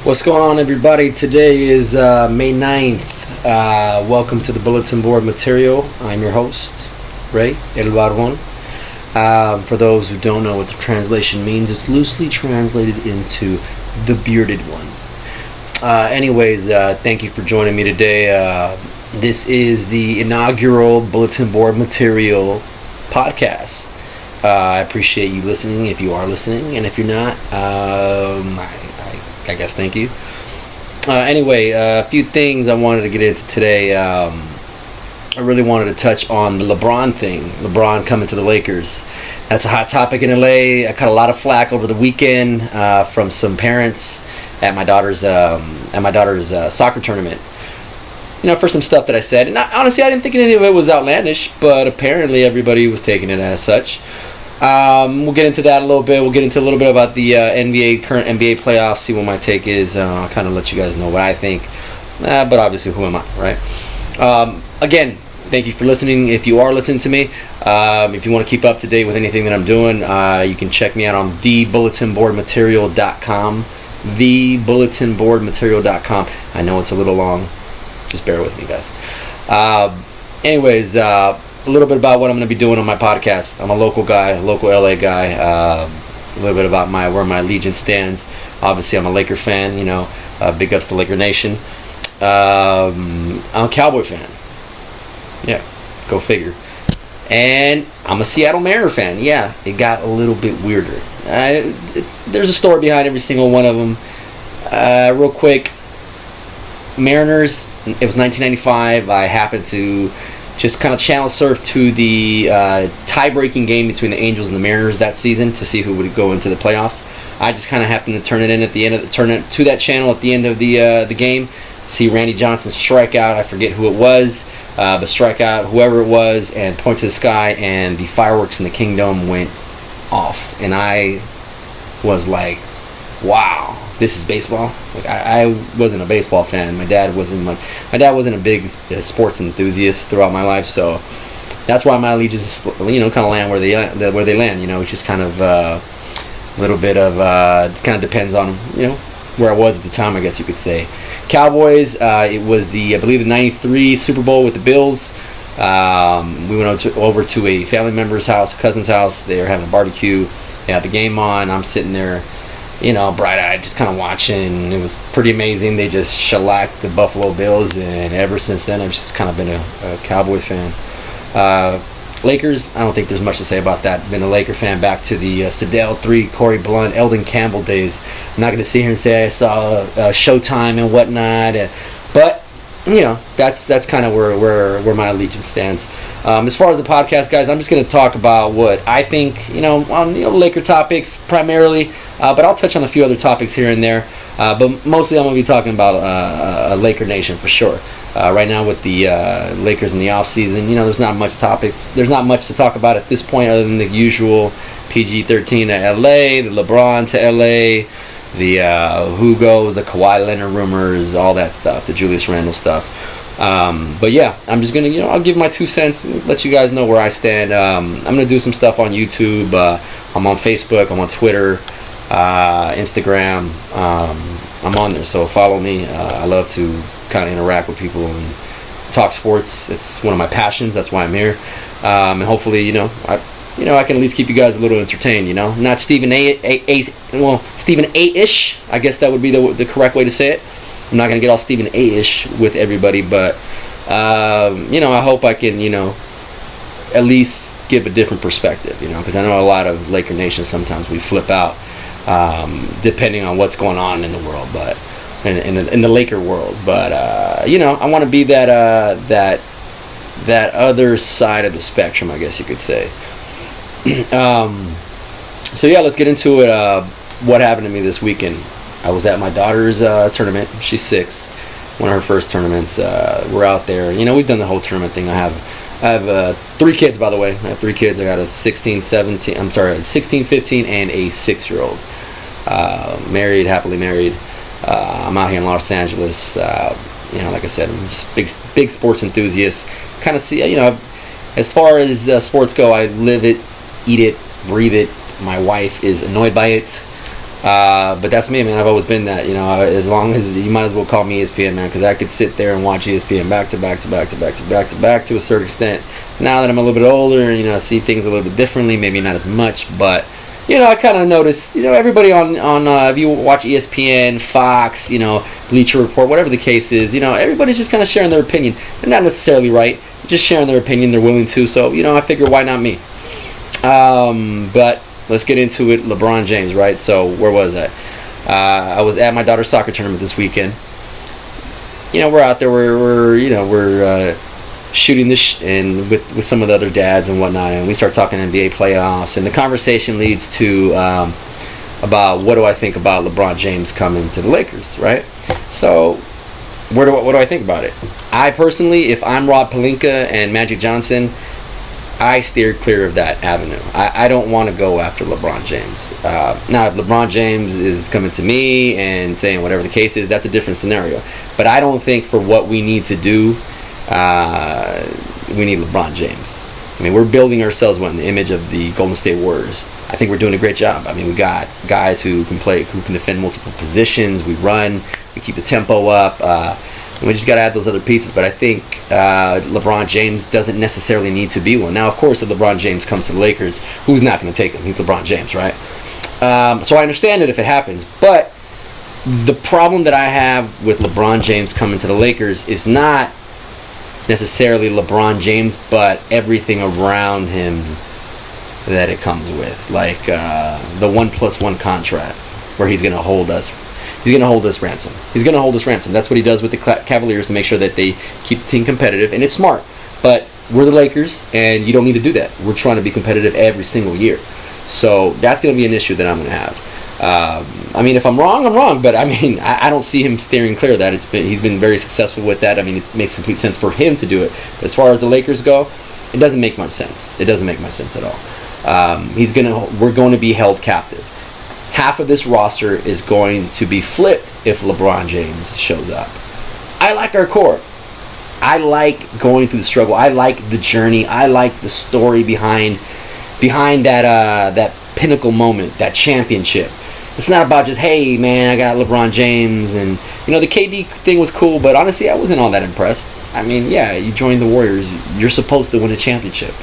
What's going on, everybody? Today is May 9th. Welcome to the Bulletin Board Material. I'm your host, Ray Lebron. For those who don't know what the translation means, it's loosely translated into the bearded one. Thank you for joining me today. This is the inaugural Bulletin Board Material Podcast. I appreciate you listening if you are listening, and if you're not, I guess thank you. A few things I wanted to get into today. I really wanted to touch on the Lebron thing. Lebron coming to the Lakers. That's a hot topic in LA. I caught a lot of flack over the weekend from some parents at my daughter's soccer tournament. For some stuff that I said. And honestly, I didn't think any of it was outlandish, but apparently everybody was taking it as such. We'll get into that a little bit. We'll get into a little bit about the current NBA playoffs, see what my take is. I'll kind of let you guys know what I think. But obviously, who am I, right? Again, thank you for listening. If you are listening to me, if you want to keep up to date with anything that I'm doing, you can check me out on thebulletinboardmaterial.com. Thebulletinboardmaterial.com. I know it's a little long. Just bear with me, guys. A little bit about what I'm going to be doing on my podcast. I'm a local guy, local LA guy. A little bit about where my allegiance stands. Obviously, I'm a Laker fan. Big ups to Laker Nation. I'm a Cowboy fan. Yeah, go figure. And I'm a Seattle Mariner fan. Yeah, it got a little bit weirder. There's a story behind every single one of them. Real quick, Mariners. It was 1995. I happened to just kind of channel surf to the tie-breaking game between the Angels and the Mariners that season to see who would go into the playoffs. I just kind of happened to turn it to that channel at the end of the game. See Randy Johnson strike out. I forget who it was, but strike out whoever it was and point to the sky, and the fireworks in the Kingdom went off. And I was like, wow. This is baseball. I wasn't a baseball fan. My dad wasn't a big sports enthusiast throughout my life, so that's why my allegiance, kind of land where they land. It's just kind of a little bit of it kind of depends on where I was at the time, I guess you could say. Cowboys. It was I believe the '93 Super Bowl with the Bills. We went over to a family member's house, a cousin's house. They were having a barbecue. They had the game on. I'm sitting there, bright-eyed, just kind of watching. It was pretty amazing. They just shellacked the Buffalo Bills, and ever since then, I've just kind of been a Cowboy fan. Lakers, I don't think there's much to say about that. Been a Laker fan back to the Sedell 3, Corey Blunt, Eldon Campbell days. I'm not going to sit here and say I saw Showtime and whatnot, but that's kind of where my allegiance stands. As far as the podcast, guys, I'm just going to talk about what I think, on Laker topics primarily, but I'll touch on a few other topics here and there. But mostly I'm going to be talking about Laker Nation for sure. Right now with the Lakers in the offseason, there's not much topics. There's not much to talk about at this point other than the usual PG-13 to LA, the LeBron to LA, the who goes, the Kawhi Leonard rumors, all that stuff, the Julius Randle stuff. But yeah, I'm just gonna, I'll give my 2 cents, let you guys know where I stand. I'm gonna do some stuff on YouTube. I'm on Facebook. I'm on Twitter, Instagram. I'm on there, so follow me. I love to kind of interact with people and talk sports. It's one of my passions. That's why I'm here. And hopefully, I can at least keep you guys a little entertained, Not Stephen Stephen A-ish. I guess that would be the correct way to say it. I'm not going to get all Stephen A-ish with everybody, but, I hope I can, at least give a different perspective, because I know a lot of Laker Nation sometimes we flip out, depending on what's going on in the world, but in the Laker world. But, I want to be that other side of the spectrum, I guess you could say. Let's get into it. What happened to me this weekend? I was at my daughter's tournament. She's 6. One of her first tournaments. We're out there. We've done the whole tournament thing. I have 3 kids, by the way. I have 3 kids. I got a 16, 15, and a 6-year-old. Married, happily married. I'm out here in Los Angeles. Like I said, I'm just big sports enthusiast. Kind of see, as far as sports go, I live it, eat it, breathe it. My wife is annoyed by it. But that's me, man. I've always been that. As long as you might as well call me ESPN, man, because I could sit there and watch ESPN back to back to a certain extent. Now that I'm a little bit older, and I see things a little bit differently, maybe not as much, but I kind of notice, everybody on if you watch ESPN, Fox, Bleacher Report, whatever the case is, everybody's just kind of sharing their opinion. They're not necessarily right, just sharing their opinion. They're willing to, so I figure why not me. But let's get into it. LeBron James, right? So where was I? I was at my daughter's soccer tournament this weekend. We're out there. We're shooting this and with some of the other dads and whatnot, and we start talking NBA playoffs, and the conversation leads to about what do I think about LeBron James coming to the Lakers, right? So what do I think about it? I personally, if I'm Rob Pelinka and Magic Johnson, I steer clear of that avenue. I don't want to go after LeBron James. Now, if LeBron James is coming to me and saying whatever the case is, that's a different scenario. But I don't think for what we need to do, we need LeBron James. I mean, we're building ourselves in the image of the Golden State Warriors. I think we're doing a great job. I mean, we got guys who can play, who can defend multiple positions. We run, we keep the tempo up. And we just got to add those other pieces. But I think LeBron James doesn't necessarily need to be one. Now, of course, if LeBron James comes to the Lakers, who's not going to take him? He's LeBron James, right? So I understand it if it happens. But the problem that I have with LeBron James coming to the Lakers is not necessarily LeBron James, but everything around him that it comes with. Like the 1+1 contract where he's going to hold us. He's going to hold us ransom. He's going to hold us ransom. That's what he does with the Cavaliers to make sure that they keep the team competitive. And it's smart. But we're the Lakers, and you don't need to do that. We're trying to be competitive every single year. So that's going to be an issue that I'm going to have. I mean, if I'm wrong, I'm wrong. But, I mean, I don't see him steering clear of that. He's been very successful with that. I mean, it makes complete sense for him to do it. But as far as the Lakers go, it doesn't make much sense. It doesn't make much sense at all. We're going to be held captive. Half of this roster is going to be flipped if LeBron James shows up. I like our core. I like going through the struggle. I like the journey. I like the story behind that pinnacle moment, that championship. It's not about just, hey, man, I got LeBron James. And, the KD thing was cool, but honestly, I wasn't all that impressed. I mean, yeah, you joined the Warriors. You're supposed to win a championship.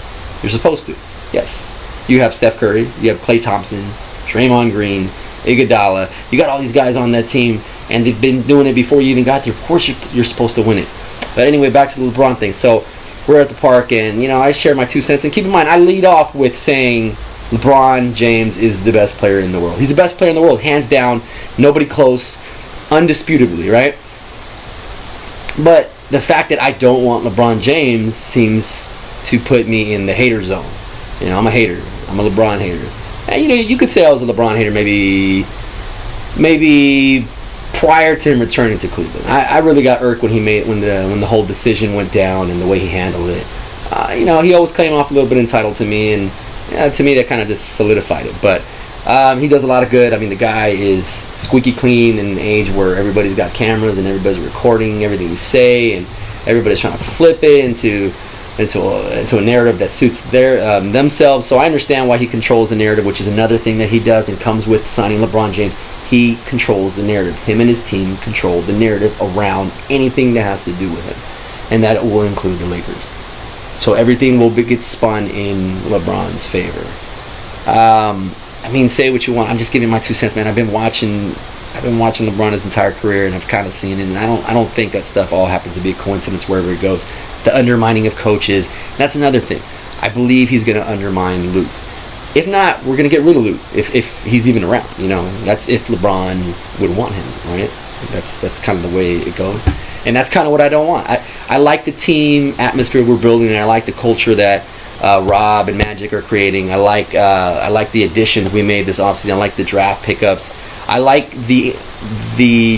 You're supposed to. Yes. You have Steph Curry. You have Klay Thompson. Draymond Green, Iguodala. You got all these guys on that team, and they've been doing it before you even got there. Of course you're supposed to win it. But anyway, back to the LeBron thing. So we're at the park, and, I share my 2 cents. And keep in mind, I lead off with saying LeBron James is the best player in the world. He's the best player in the world, hands down. Nobody close, undisputably, right? But the fact that I don't want LeBron James seems to put me in the hater zone. I'm a hater. I'm a LeBron hater. And, you could say I was a LeBron hater maybe prior to him returning to Cleveland. I really got irked when the whole decision went down and the way he handled it. He always came off a little bit entitled to me, and to me that kind of just solidified it. But he does a lot of good. I mean, the guy is squeaky clean in an age where everybody's got cameras and everybody's recording everything you say, and everybody's trying to flip it into a narrative that suits themselves. So I understand why he controls the narrative, which is another thing that he does and comes with signing LeBron James. He controls the narrative. Him and his team control the narrative around anything that has to do with him, and that will include the Lakers. So everything will get spun in LeBron's favor. I mean, say what you want. I'm just giving my 2 cents, man. I've been watching LeBron his entire career, and I've kind of seen it. And I don't think that stuff all happens to be a coincidence wherever it goes. The undermining of coaches, that's another thing. I believe he's going to undermine Luke. If not, we're going to get rid of Luke if he's even around. That's if LeBron would want him, right? That's kind of the way it goes, and that's kind of what I don't want. I like the team atmosphere we're building, and I like the culture that Rob and Magic are creating. I like the additions we made this offseason. I like the draft pickups. I like the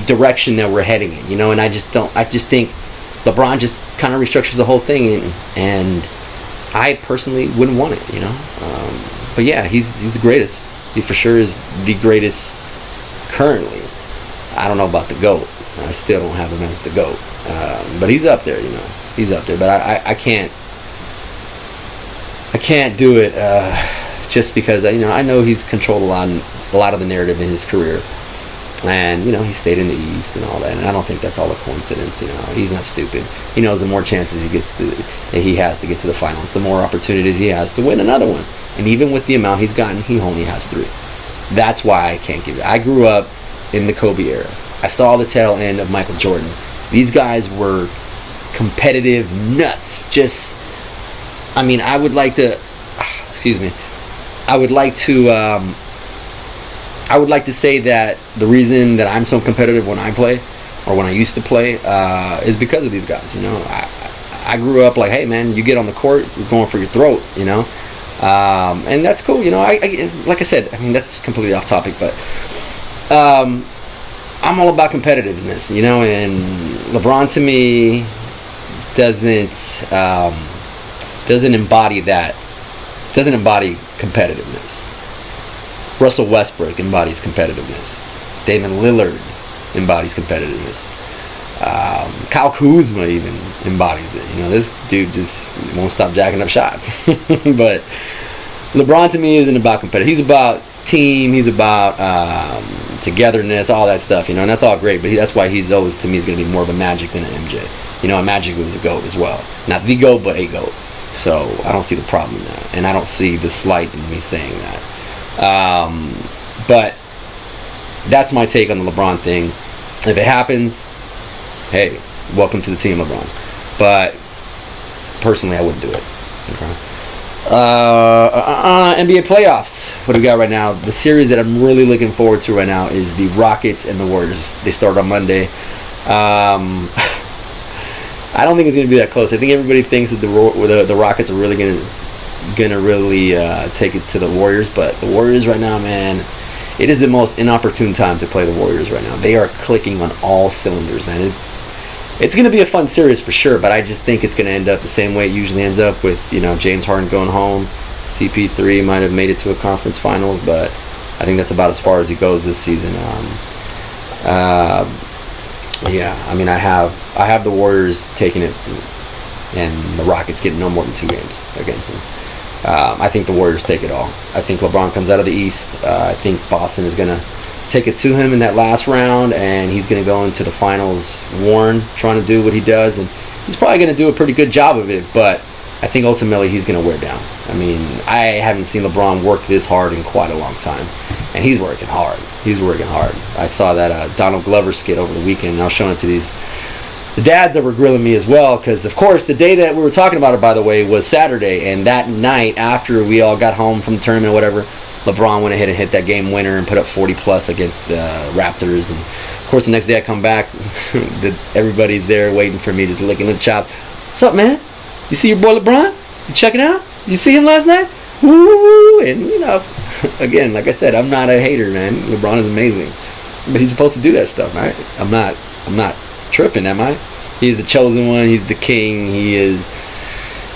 direction that we're heading in. And I just think LeBron just kind of restructures the whole thing, and I personally wouldn't want it, But yeah, he's the greatest. He for sure is the greatest currently. I don't know about the GOAT. I still don't have him as the GOAT. But he's up there, He's up there. But I can't do it just because I know he's controlled a a lot of the narrative in his career. And, you know, he stayed in the East and all that. And I don't think that's all a coincidence. You know, he's not stupid. He knows the more chances he has to get to the finals, the more opportunities he has to win another one. And even with the amount he's gotten, he only has 3. That's why I can't give it. I grew up in the Kobe era. I saw the tail end of Michael Jordan. These guys were competitive nuts. Just, I mean, I would like to say that the reason that I'm so competitive when I play, or when I used to play, is because of these guys. You know, I grew up like, hey man, you get on the court, you're going for your throat. You know, and that's cool. You know, I like I said, I mean, that's completely off topic, but I'm all about competitiveness. You know, and LeBron to me doesn't embody that. Doesn't embody competitiveness. Russell Westbrook embodies competitiveness. Damian Lillard embodies competitiveness. Kyle Kuzma even embodies it. You know, this dude just won't stop jacking up shots. But LeBron to me isn't about competitive. He's about team. He's about togetherness, all that stuff. You know, and that's all great. But that's why he's always, to me, is going to be more of a Magic than an MJ. You know, a Magic was a GOAT as well. Not the GOAT, but a GOAT. So I don't see the problem in that. And I don't see the slight in me saying that. But that's my take on the LeBron thing. If it happens, hey, welcome to the team, LeBron. But personally, I wouldn't do it. Okay. NBA playoffs. What do we got right now? The series that I'm really looking forward to right now is the Rockets and the Warriors. They start on Monday. I don't think it's going to be that close. I think everybody thinks that the Rockets are really going to really take it to the Warriors, but the Warriors right now, man, it is the most inopportune time to play the Warriors right now. They are clicking on all cylinders, man. It's going to be a fun series for sure, but I just think it's going to end up the same way it usually ends up with, you know, James Harden going home. CP3 might have made it to a conference finals, but I think that's about as far as he goes this season. Yeah, I mean, I have the Warriors taking it, and the Rockets getting no more than 2 games against them. I think the Warriors take it all. I think LeBron comes out of the East. I think Boston is going to take it to him in that last round, and he's going to go into the finals worn, trying to do what he does, and he's probably going to do a pretty good job of it, but I think ultimately he's going to wear down. I mean, I haven't seen LeBron work this hard in quite a long time, and he's working hard. He's working hard. I saw that Donald Glover skit over the weekend, and I was showing it to the dads that were grilling me as well, because of course the day that we were talking about it, by the way, was Saturday, and that night after we all got home from the tournament or whatever, LeBron went ahead and hit that game winner and put up 40 plus against the Raptors. And of course the next day I come back, everybody's there waiting for me, just licking the chops. What's up, man? You see your boy LeBron? You check it out? You see him last night? Woo! And you know, again, like I said, I'm not a hater, man. LeBron is amazing, but he's supposed to do that stuff, right? I'm not tripping, am I? He's the chosen one. He's the king. He is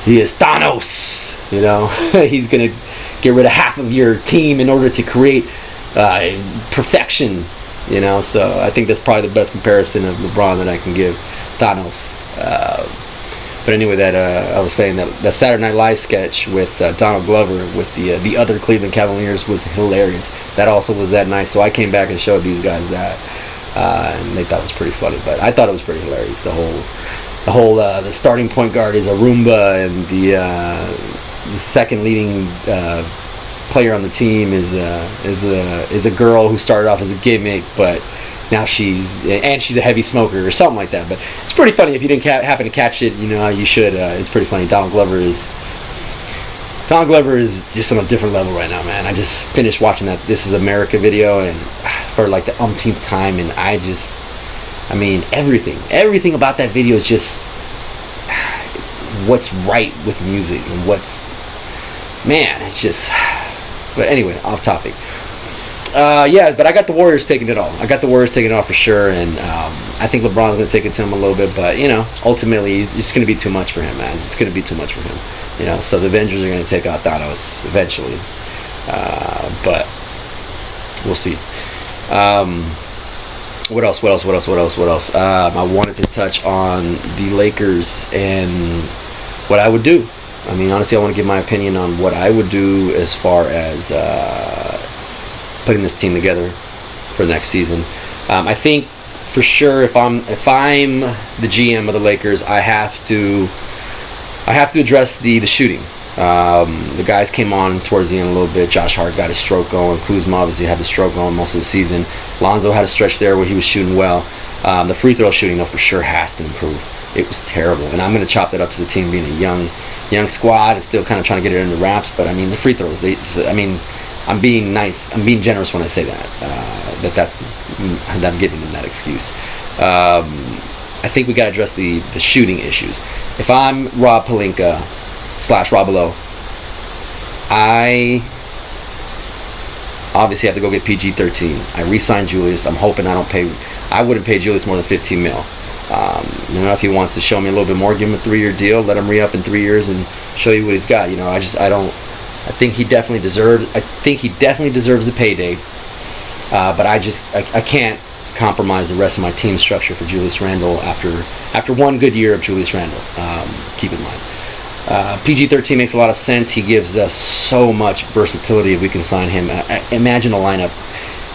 Thanos. You know, he's gonna get rid of half of your team in order to create perfection. You know, so I think that's probably the best comparison of LeBron that I can give. Thanos. But anyway, that I was saying that Saturday Night Live sketch with Donald Glover with the other Cleveland Cavaliers was hilarious. That also was that night. So I came back and showed these guys that. And they thought it was pretty funny, but I thought it was pretty hilarious. The whole starting point guard is a Roomba, and the second leading player on the team is a girl who started off as a gimmick, but now she's a heavy smoker or something like that. But it's pretty funny. If you didn't happen to catch it, you know, you should. It's pretty funny. Donald Glover is just on a different level right now, man. I just finished watching that This Is America video, and for like the umpteenth time, and I mean, everything about that video is just what's right with music, and it's just, but anyway, off topic. Yeah, but I got the Warriors taking it all. I got the Warriors taking it all for sure, and I think LeBron's going to take it to him a little bit, but, you know, ultimately, it's just going to be too much for him, man. It's going to be too much for him. You know, so the Avengers are going to take out Thanos eventually. But we'll see. What else? I wanted to touch on the Lakers and what I would do. I mean, honestly, I want to give my opinion on what I would do as far as putting this team together for the next season. I think for sure if I'm the GM of the Lakers, I have to address the shooting. The guys came on towards the end a little bit. Josh Hart got his stroke going. Kuzma obviously had the stroke going most of the season. Lonzo had a stretch there where he was shooting well. The free throw shooting, though, for sure has to improve. It was terrible. And I'm going to chop that up to the team being a young squad and still kind of trying to get it into wraps. But, I mean, the free throws, I'm being nice. I'm being generous when I say that. I'm giving them that excuse. I think we got to address the shooting issues. If I'm Rob Pelinka / Rob Lowe, I obviously have to go get PG-13. I re-signed Julius. I'm hoping I wouldn't pay Julius more than $15 million. If he wants to show me a little bit more, give him a 3-year deal. Let him re-up in 3 years and show you what he's got. I think he definitely deserves the payday. But I can't compromise the rest of my team structure for Julius Randle after one good year of Julius Randle. Keep in mind. PG-13 makes a lot of sense. He gives us so much versatility if we can sign him. Imagine a lineup.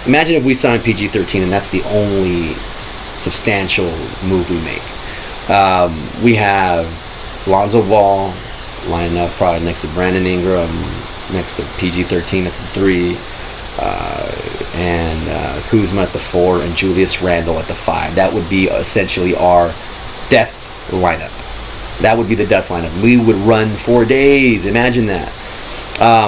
Imagine if we sign PG-13 and that's the only substantial move we make. We have Lonzo Ball lining up probably next to Brandon Ingram, next to PG-13 at the 3, and Kuzma at the 4, and Julius Randle at the 5. That would be essentially our death lineup. That would be the death lineup. We would run 4 days. Imagine that.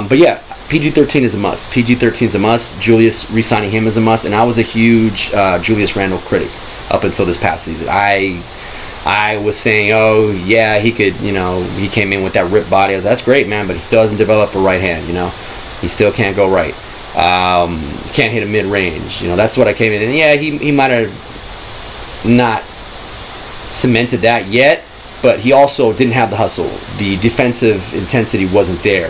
But yeah, PG-13 is a must. PG-13 is a must. Julius, re-signing him is a must. And I was a huge Julius Randle critic up until this past season. I was saying, oh, yeah, he could, he came in with that ripped body. I was, that's great, man, but he still hasn't developed a right hand, He still can't go right. Can't hit a mid-range. That's what I came in. And yeah, he might have not cemented that yet, but he also didn't have the hustle. The defensive intensity wasn't there.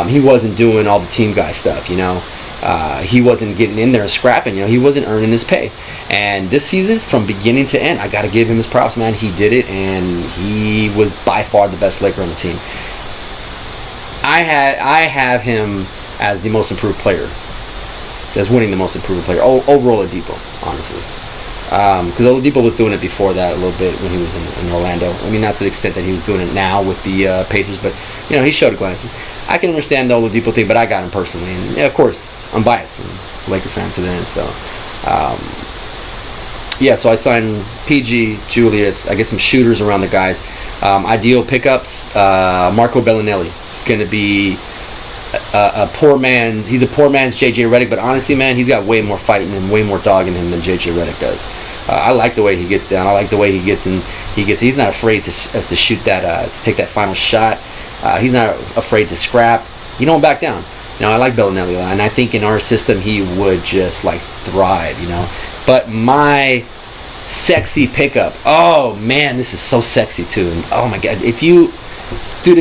He wasn't doing all the team guy stuff, He wasn't getting in there and scrapping, He wasn't earning his pay. And this season, from beginning to end, I got to give him his props, man. He did it, and he was by far the best Laker on the team. I have him as the most improved player, as winning the most improved player over Oladipo, honestly. Because Oladipo was doing it before that a little bit when he was in Orlando. I mean, not to the extent that he was doing it now with the Pacers, but he showed glances. I can understand the Oladipo thing, but I got him personally, and yeah, of course, I'm biased. I'm a Laker fan to the end, so so I signed PG, Julius. I get some shooters around the guys. Ideal pickups. Marco Bellinelli. It's going to be a poor man. He's a poor man's JJ Redick, but honestly, man, he's got way more fighting and way more dog in him than JJ Redick does. I like the way he gets down. I like the way he gets in. He's not afraid to shoot that, to take that final shot. He's not afraid to scrap. He don't back down. I like Bellinelli, and I think in our system he would just thrive. But my sexy pickup. Oh man, this is so sexy too. And oh my god, if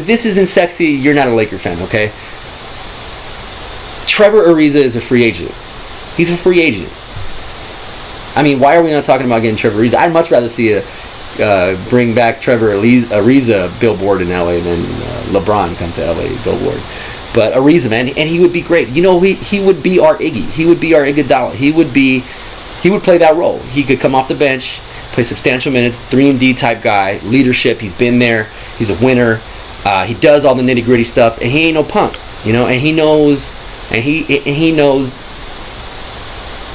this isn't sexy, you're not a Laker fan, okay? Trevor Ariza is a free agent. He's a free agent. I mean, why are we not talking about getting Trevor Ariza? I'd much rather see bring back Trevor Ariza billboard in LA than LeBron come to LA billboard. But Ariza, man, and he would be great. He would be our Iggy. He would be our Iguodala. He would play that role. He could come off the bench, play substantial minutes, 3-and-D type guy, leadership. He's been there. He's a winner. He does all the nitty gritty stuff, and he ain't no punk, And he knows,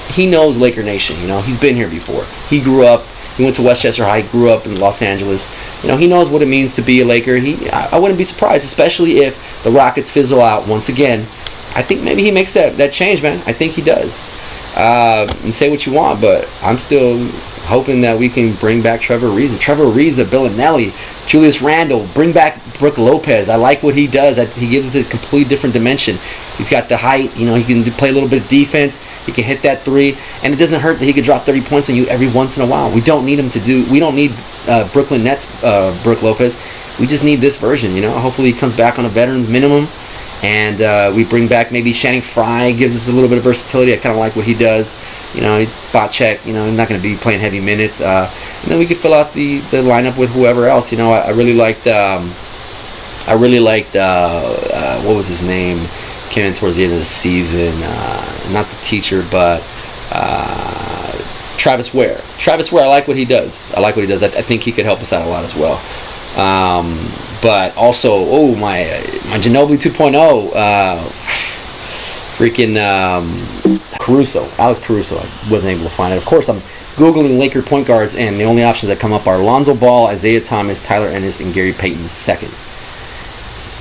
he knows Laker Nation. He's been here before. He grew up. He went to Westchester High. He grew up in Los Angeles. He knows what it means to be a Laker. I wouldn't be surprised, especially if the Rockets fizzle out once again. I think maybe he makes that change, man. I think he does. And say what you want, but I'm still hoping that we can bring back Trevor Ariza, Bellinelli, Julius Randle, bring back Brook Lopez. I like what he does. He gives us a completely different dimension. He's got the height. He can play a little bit of defense. He can hit that 3, and it doesn't hurt that he could drop 30 points on you every once in a while. We don't need him we don't need Brooklyn Nets Brook Lopez. We just need this version, Hopefully he comes back on a veteran's minimum, and we bring back maybe Channing Frye, gives us a little bit of versatility. I kind of like what he does. He's spot check. He's not going to be playing heavy minutes. And then we could fill out the lineup with whoever else. I really liked what was his name? came in towards the end of the season. Not the teacher, but Travis Ware. Travis Ware, I like what he does. I think he could help us out a lot as well. But also, my Ginobili 2.0, Alex Caruso. I wasn't able to find it. Of course, I'm Googling Laker point guards, and the only options that come up are Lonzo Ball, Isaiah Thomas, Tyler Ennis, and Gary Payton II.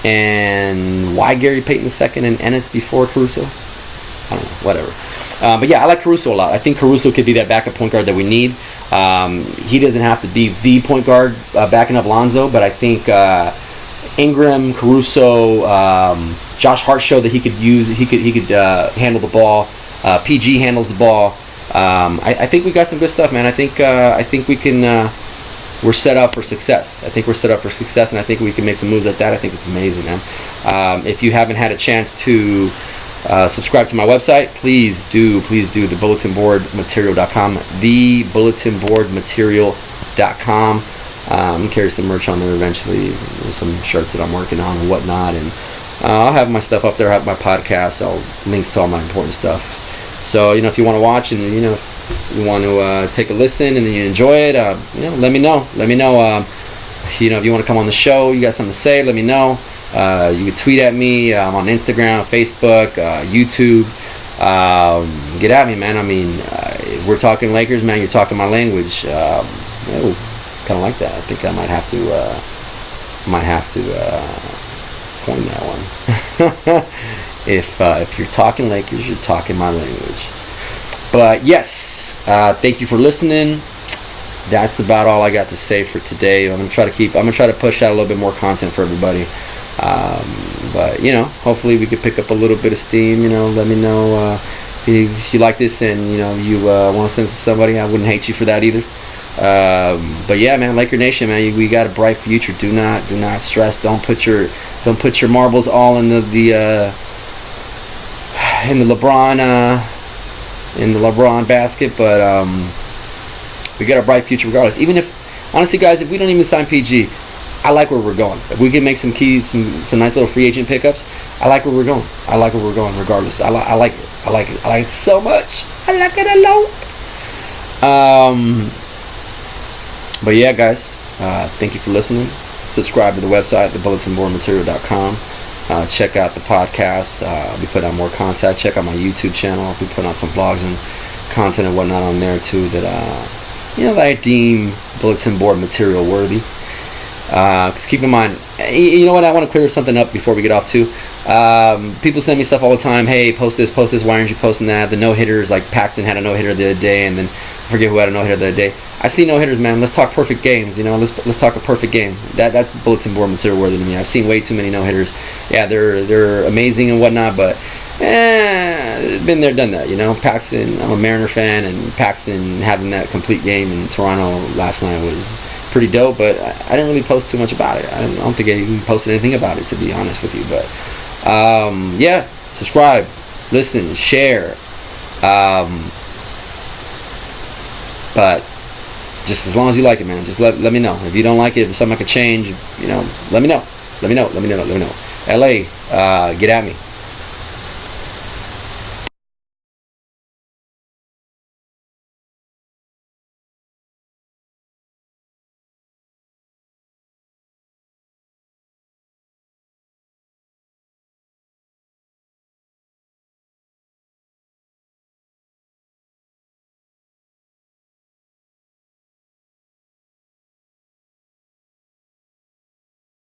And why Gary Payton II and Ennis before Caruso? I don't know, whatever. But yeah, I like Caruso a lot. I think Caruso could be that backup point guard that we need. He doesn't have to be the point guard backing up Lonzo, but I think Ingram, Caruso, Josh Hart showed that he could handle the ball. PG handles the ball. I think we got some good stuff, man. I think we can. We're set up for success. I think we're set up for success, and I think we can make some moves like that. I think it's amazing, man. If you haven't had a chance to subscribe to my website, please do thebulletinboardmaterial.com, thebulletinboardmaterial.com. I'm carry some merch on there eventually. There's some shirts that I'm working on and whatnot, and I'll have my stuff up there. I'll have my podcast, links to all my important stuff. So if you want to watch and if you want to take a listen and you enjoy it, let me know. If you want to come on the show, you got something to say, let me know. You can tweet at me. I'm on Instagram, Facebook, YouTube. Get at me, man. I mean, if we're talking Lakers, man, you're talking my language. Kind of like that. I think I might have to coin that one. If you're talking Lakers, you're talking my language. But yes, thank you for listening. That's about all I got to say for today. I'm gonna try to push out a little bit more content for everybody. But hopefully we could pick up a little bit of steam. Let me know if you like this and you want to send it to somebody. I wouldn't hate you for that either. But yeah, man, Laker Nation, man, we got a bright future. Do not stress. Don't put your marbles all in the LeBron basket. But we got a bright future regardless. Even if, honestly, guys, if we don't even sign PG, I like where we're going. If we can make some nice little free agent pickups, I like where we're going. Regardless. I like it. I like it so much. I like it a lot. But yeah, guys, thank you for listening. Subscribe to the website, thebulletinboardmaterial.com. Check out the podcast. I'll be putting out more content. Check out my YouTube channel. I'll be putting out some vlogs and content and whatnot on there too that that I deem bulletin board material worthy. Because keep in mind, you know what? I want to clear something up before we get off too. People send me stuff all the time. Hey, post this. Why aren't you posting that? The no hitters, like Paxton had a no hitter the other day, and then I forget who had a no hitter the other day. I've seen no hitters, man. Let's talk perfect games. Let's talk a perfect game. That's bulletin board material worthy to me. I've seen way too many no hitters. Yeah, they're amazing and whatnot, but been there, done that. Paxton. I'm a Mariner fan, and Paxton having that complete game in Toronto last night was pretty dope. But I didn't really post too much about it. I don't think I even posted anything about it, to be honest with you. But yeah, subscribe, listen, share. But just as long as you like it, man, just let me know. If you don't like it, if it's something I could change, let me know. LA, get at me.